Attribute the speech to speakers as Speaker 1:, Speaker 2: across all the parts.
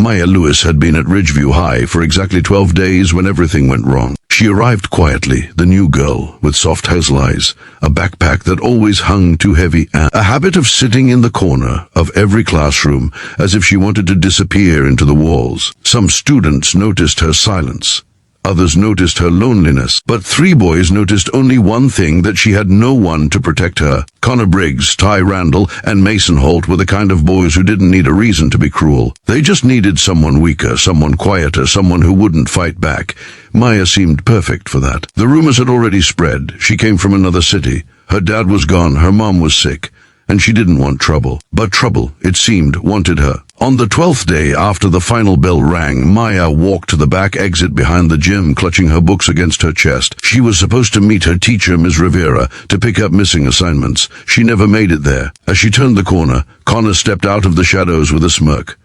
Speaker 1: Maya Lewis had been at Ridgeview High for exactly 12 days when everything went wrong. She arrived quietly, the new girl, with soft hazel eyes, a backpack that always hung too heavy, and a habit of sitting in the corner of every classroom as if she wanted to disappear into the walls. Some students noticed her silence. Others noticed her loneliness, but 3 boys noticed only one thing, that she had no one to protect her. Connor Briggs, Ty Randall, and Mason Holt were the kind of boys who didn't need a reason to be cruel. They just needed someone weaker, someone quieter, someone who wouldn't fight back. Maya seemed perfect for that. The rumors had already spread. She came from another city. Her dad was gone, her mom was sick, and she didn't want trouble. But trouble, it seemed, wanted her. On the 12th day after the final bell rang, Maya walked to the back exit behind the gym, clutching her books against her chest. She was supposed to meet her teacher, Ms. Rivera, to pick up missing assignments. She never made it there. As she turned the corner, Connor stepped out of the shadows with a smirk.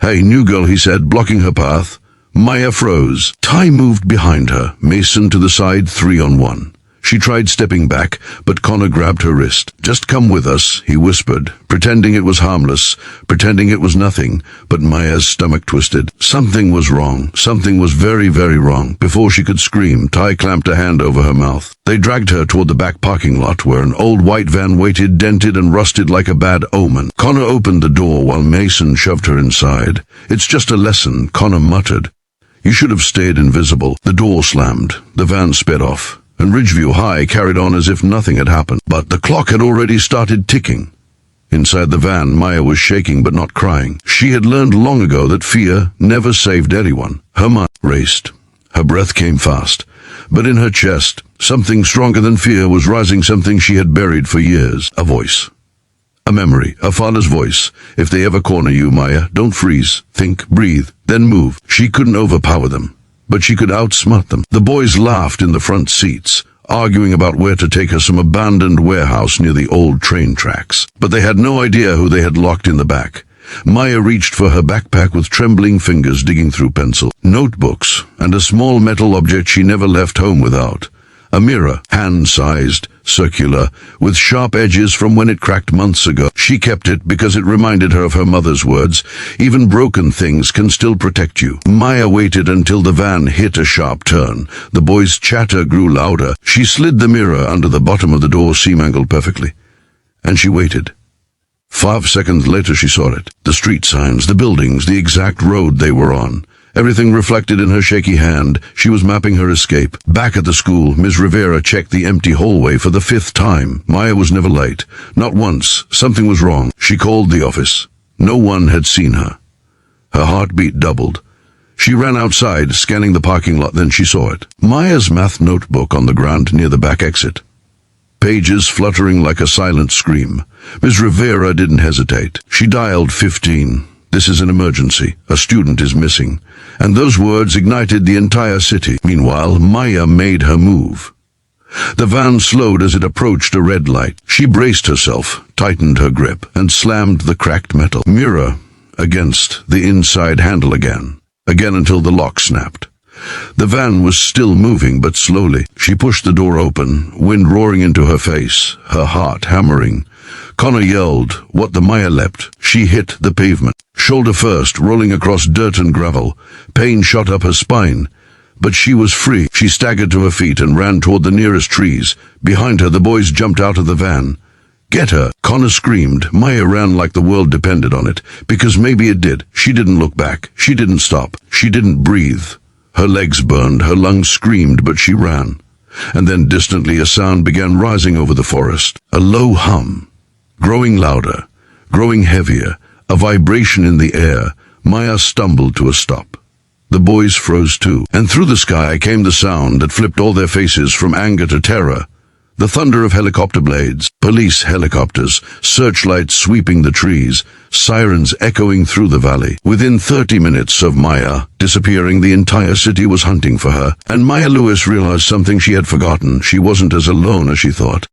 Speaker 1: "Hey, new girl," he said, blocking her path. Maya froze. Ty moved behind her, Mason to the side, 3-on-1. She tried stepping back, but Connor grabbed her wrist. "Just come with us," he whispered, pretending it was harmless, pretending it was nothing, but Maya's stomach twisted. Something was wrong. Something was very, very wrong. Before she could scream, Ty clamped a hand over her mouth. They dragged her toward the back parking lot, where an old white van waited, dented and rusted like a bad omen. Connor opened the door while Mason shoved her inside. "It's just a lesson," Connor muttered. "You should have stayed invisible." The door slammed. The van sped off, and Ridgeview High carried on as if nothing had happened. But the clock had already started ticking. Inside the van, Maya was shaking but not crying. She had learned long ago that fear never saved anyone. Her mind raced. Her breath came fast. But in her chest, something stronger than fear was rising, something she had buried for years. A voice. A memory. Her father's voice. "If they ever corner you, Maya, don't freeze. Think, breathe, then move." She couldn't overpower them, but she could outsmart them. The boys laughed in the front seats, arguing about where to take her, some abandoned warehouse near the old train tracks. But they had no idea who they had locked in the back. Maya reached for her backpack with trembling fingers, digging through pencil, notebooks, and a small metal object she never left home without. A mirror, hand-sized, circular, with sharp edges from when it cracked months ago. She kept it because it reminded her of her mother's words, "Even broken things can still protect you." Maya waited until the van hit a sharp turn. The boys' chatter grew louder. She slid the mirror under the bottom of the door, seam-angled perfectly. And she waited. 5 seconds later she saw it. The street signs, the buildings, the exact road they were on. Everything reflected in her shaky hand. She was mapping her escape. Back at the school, Ms. Rivera checked the empty hallway for the 5th time. Maya was never late. Not once. Something was wrong. She called the office. No one had seen her. Her heartbeat doubled. She ran outside, scanning the parking lot, then she saw it. Maya's math notebook on the ground near the back exit. Pages fluttering like a silent scream. Ms. Rivera didn't hesitate. She dialed 15. "This is an emergency. A student is missing." And those words ignited the entire city. Meanwhile, Maya made her move. The van slowed as it approached a red light. She braced herself, tightened her grip, and slammed the cracked metal mirror against the inside handle again until the lock snapped. The van was still moving, but slowly. She pushed the door open, wind roaring into her face, her heart hammering. Connor yelled. What the Maya leapt. She hit the pavement, shoulder first, rolling across dirt and gravel. Pain shot up her spine. But she was free. She staggered to her feet and ran toward the nearest trees. Behind her, the boys jumped out of the van. "Get her!" Connor screamed. Maya ran like the world depended on it, because maybe it did. She didn't look back. She didn't stop. She didn't breathe. Her legs burned, her lungs screamed, but she ran. And then distantly a sound began rising over the forest. A low hum. Growing louder, growing heavier, a vibration in the air. Maya stumbled to a stop. The boys froze too, and through the sky came the sound that flipped all their faces from anger to terror. The thunder of helicopter blades, police helicopters, searchlights sweeping the trees, sirens echoing through the valley. Within 30 minutes of Maya disappearing, the entire city was hunting for her, and Maya Lewis realized something she had forgotten. She wasn't as alone as she thought.